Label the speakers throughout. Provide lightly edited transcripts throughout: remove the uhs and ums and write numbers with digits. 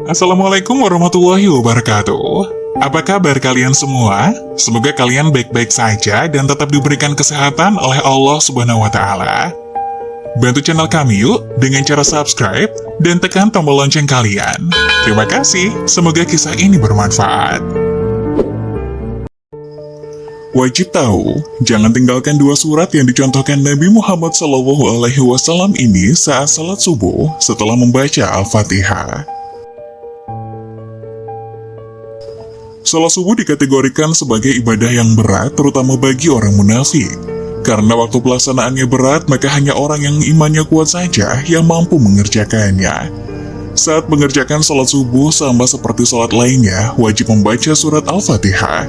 Speaker 1: Assalamualaikum warahmatullahi wabarakatuh. Apa kabar kalian semua? Semoga kalian baik-baik saja dan tetap diberikan kesehatan oleh Allah Subhanahu wa Ta'ala. Bantu channel kami yuk dengan cara subscribe dan tekan tombol lonceng kalian. Terima kasih, semoga kisah ini bermanfaat. Wajib tahu, jangan tinggalkan dua surat yang dicontohkan Nabi Muhammad SAW ini saat salat subuh setelah membaca Al-Fatihah. Salat subuh dikategorikan sebagai ibadah yang berat, terutama bagi orang munafik. Karena waktu pelaksanaannya berat, maka hanya orang yang imannya kuat saja yang mampu mengerjakannya. Saat mengerjakan salat subuh sama seperti salat lainnya, wajib membaca surat Al-Fatihah.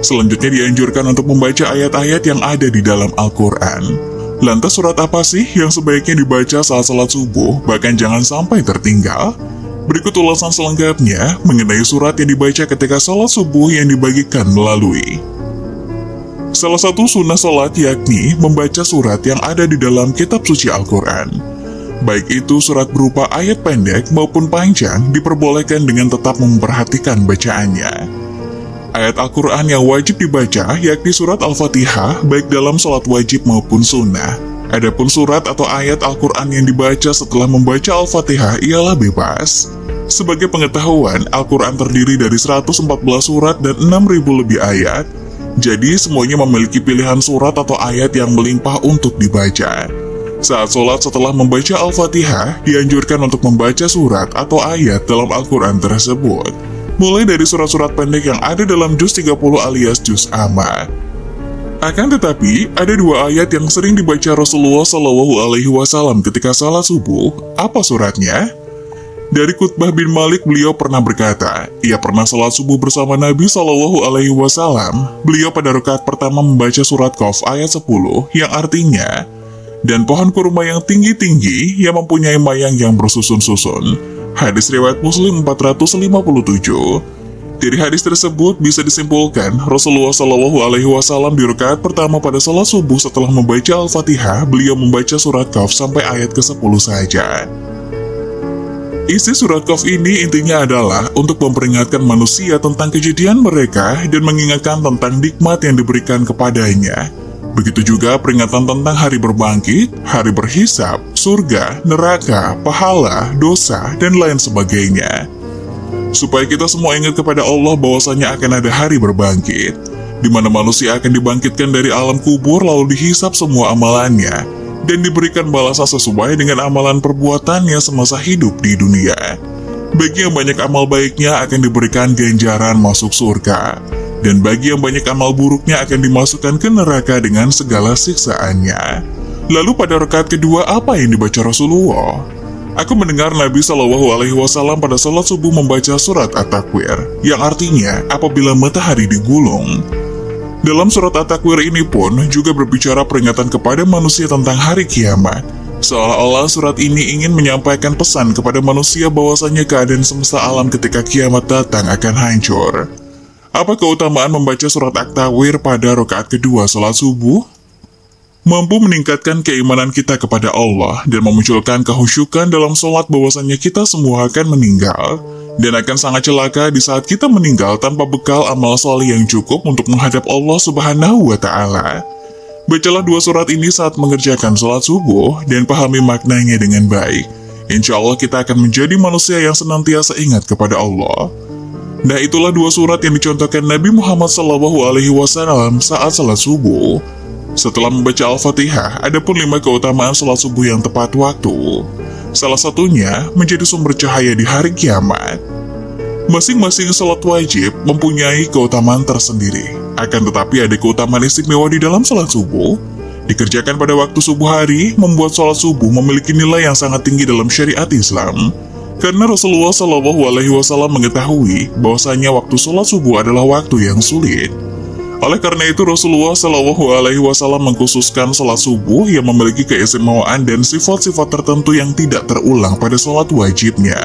Speaker 1: Selanjutnya dianjurkan untuk membaca ayat-ayat yang ada di dalam Al-Quran. Lantas surat apa sih yang sebaiknya dibaca saat salat subuh, bahkan jangan sampai tertinggal? Berikut ulasan selengkapnya mengenai surat yang dibaca ketika salat subuh yang dibagikan melalui. Salah satu sunnah salat yakni membaca surat yang ada di dalam kitab suci Al-Quran. Baik itu surat berupa ayat pendek maupun panjang diperbolehkan dengan tetap memperhatikan bacaannya. Ayat Al-Quran yang wajib dibaca yakni surat Al-Fatihah baik dalam salat wajib maupun sunnah. Adapun surat atau ayat Al-Quran yang dibaca setelah membaca Al-Fatihah ialah bebas. Sebagai pengetahuan, Al-Quran terdiri dari 114 surat dan 6.000 lebih ayat. Jadi semuanya memiliki pilihan surat atau ayat yang melimpah untuk dibaca. Saat sholat setelah membaca Al-Fatihah, dianjurkan untuk membaca surat atau ayat dalam Al-Quran tersebut. Mulai dari surat-surat pendek yang ada dalam juz 30 alias juz amma. Akan tetapi, ada dua ayat yang sering dibaca Rasulullah SAW ketika salat subuh. Apa suratnya? Dari Qutbah bin Malik, beliau pernah berkata, ia pernah salat subuh bersama Nabi SAW. Beliau pada rakaat pertama membaca surat Qaf ayat 10, yang artinya, dan pohon kurma yang tinggi-tinggi yang mempunyai mayang yang bersusun-susun. Hadis riwayat Muslim 457. Dari hadis tersebut bisa disimpulkan Rasulullah SAW di rakaat pertama pada salat subuh setelah membaca Al-Fatihah, beliau membaca surat Qaf sampai ayat ke-10 saja. Isi surat Qaf ini intinya adalah untuk memperingatkan manusia tentang kejadian mereka dan mengingatkan tentang nikmat yang diberikan kepadanya. Begitu juga peringatan tentang hari berbangkit, hari berhisab, surga, neraka, pahala, dosa, dan lain sebagainya. Supaya kita semua ingat kepada Allah bahwasanya akan ada hari berbangkit, di mana manusia akan dibangkitkan dari alam kubur lalu dihisab semua amalannya, dan diberikan balasan sesuai dengan amalan perbuatannya semasa hidup di dunia. Bagi yang banyak amal baiknya akan diberikan ganjaran masuk surga. Dan bagi yang banyak amal buruknya akan dimasukkan ke neraka dengan segala siksaannya. Lalu pada rakaat kedua apa yang dibaca Rasulullah? Aku mendengar Nabi SAW pada salat subuh membaca surat At-Takwir, yang artinya apabila matahari digulung. Dalam surat At-Takwir ini pun juga berbicara peringatan kepada manusia tentang hari kiamat. Seolah-olah surat ini ingin menyampaikan pesan kepada manusia bahwasanya keadaan semesta alam ketika kiamat datang akan hancur. Apa keutamaan membaca surat At-Takwir pada rakaat kedua salat subuh? Mampu meningkatkan keimanan kita kepada Allah dan memunculkan kehusyukan dalam sholat bahwasanya kita semua akan meninggal dan akan sangat celaka di saat kita meninggal tanpa bekal amal soleh yang cukup untuk menghadap Allah Subhanahu wa Ta'ala. Bacalah dua surat ini saat mengerjakan sholat subuh dan pahami maknanya dengan baik. Insya Allah kita akan menjadi manusia yang senantiasa ingat kepada Allah. Nah, itulah dua surat yang dicontohkan Nabi Muhammad SAW saat salat subuh. Setelah membaca Al-Fatihah, ada pun 5 keutamaan salat subuh yang tepat waktu. Salah satunya menjadi sumber cahaya di hari kiamat. Masing-masing salat wajib mempunyai keutamaan tersendiri. Akan tetapi ada keutamaan istimewa di dalam salat subuh. Dikerjakan pada waktu subuh hari, membuat salat subuh memiliki nilai yang sangat tinggi dalam syariat Islam. Karena Rasulullah SAW mengetahui bahwasanya waktu sholat subuh adalah waktu yang sulit. Oleh karena itu Rasulullah SAW mengkhususkan sholat subuh yang memiliki keistimewaan dan sifat-sifat tertentu yang tidak terulang pada sholat wajibnya.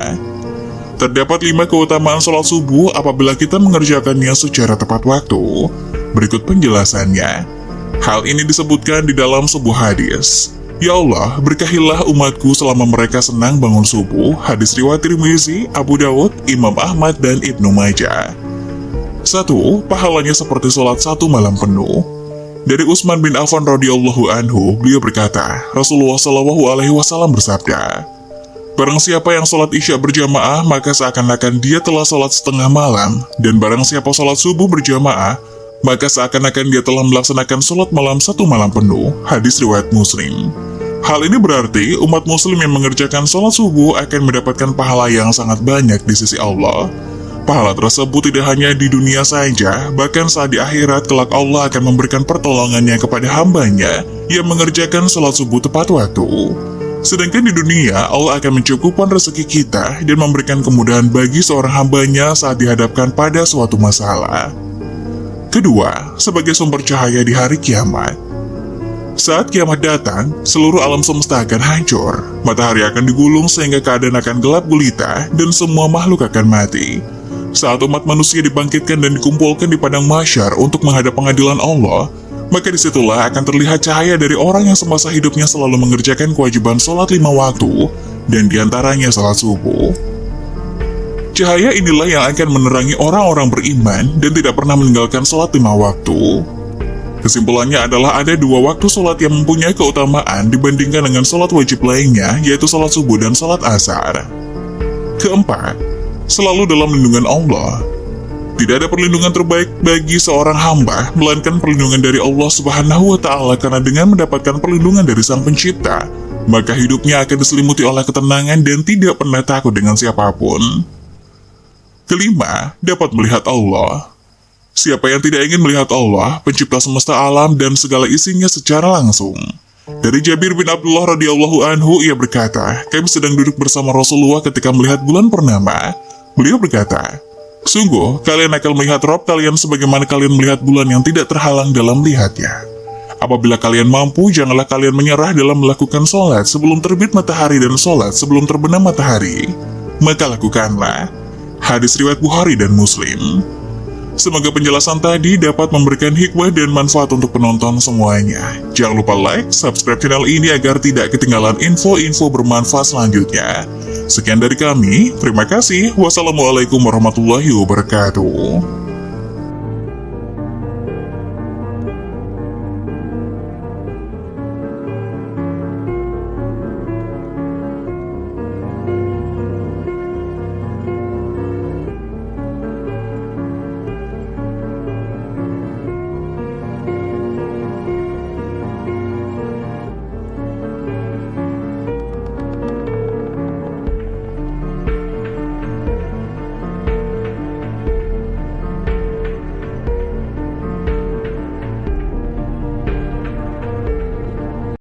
Speaker 1: Terdapat 5 keutamaan sholat subuh apabila kita mengerjakannya secara tepat waktu. Berikut penjelasannya. Hal ini disebutkan di dalam sebuah hadis. Ya Allah, berkahilah umatku selama mereka senang bangun subuh. Hadis riwayat Tirmizi, Abu Dawud, Imam Ahmad, dan Ibnu Majah. 1. Pahalanya seperti sholat 1 malam penuh. Dari Utsman bin Affan radhiyallahu anhu, beliau berkata, Rasulullah shallallahu alaihi wasallam bersabda, barang siapa yang sholat isya berjamaah, maka seakan-akan dia telah sholat setengah malam, dan barang siapa sholat subuh berjamaah, maka seakan-akan dia telah melaksanakan sholat malam 1 malam penuh. Hadis riwayat Muslim. Hal ini berarti umat muslim yang mengerjakan sholat subuh akan mendapatkan pahala yang sangat banyak di sisi Allah. Pahala tersebut tidak hanya di dunia saja, bahkan saat di akhirat kelak Allah akan memberikan pertolongannya kepada hambanya yang mengerjakan sholat subuh tepat waktu. Sedangkan di dunia, Allah akan mencukupkan rezeki kita dan memberikan kemudahan bagi seorang hambanya saat dihadapkan pada suatu masalah. Kedua, sebagai sumber cahaya di hari kiamat. Saat kiamat datang, seluruh alam semesta akan hancur, matahari akan digulung sehingga keadaan akan gelap gulita dan semua makhluk akan mati. Saat umat manusia dibangkitkan dan dikumpulkan di padang mahsyar untuk menghadap pengadilan Allah, maka disitulah akan terlihat cahaya dari orang yang semasa hidupnya selalu mengerjakan kewajiban sholat 5 waktu, dan diantaranya sholat subuh. Cahaya inilah yang akan menerangi orang-orang beriman dan tidak pernah meninggalkan sholat 5 waktu. Kesimpulannya adalah ada 2 waktu sholat yang mempunyai keutamaan dibandingkan dengan sholat wajib lainnya, yaitu sholat subuh dan sholat asar. Keempat, selalu dalam lindungan Allah. Tidak ada perlindungan terbaik bagi seorang hamba, melainkan perlindungan dari Allah Subhanahu wa Ta'ala, karena dengan mendapatkan perlindungan dari Sang Pencipta, maka hidupnya akan diselimuti oleh ketenangan dan tidak pernah takut dengan siapapun. Kelima, dapat melihat Allah. Siapa yang tidak ingin melihat Allah, pencipta semesta alam dan segala isinya secara langsung? Dari Jabir bin Abdullah radhiyallahu anhu, ia berkata, kami sedang duduk bersama Rasulullah ketika melihat bulan purnama. Beliau berkata, sungguh, kalian akan melihat Rabb kalian sebagaimana kalian melihat bulan yang tidak terhalang dalam melihatnya. Apabila kalian mampu, janganlah kalian menyerah dalam melakukan sholat sebelum terbit matahari dan sholat sebelum terbenam matahari. Maka lakukanlah. Hadis riwayat Bukhari dan Muslim. Semoga penjelasan tadi dapat memberikan hikmah dan manfaat untuk penonton semuanya. Jangan lupa like, subscribe channel ini agar tidak ketinggalan info-info bermanfaat selanjutnya. Sekian dari kami, terima kasih. Wassalamualaikum warahmatullahi wabarakatuh.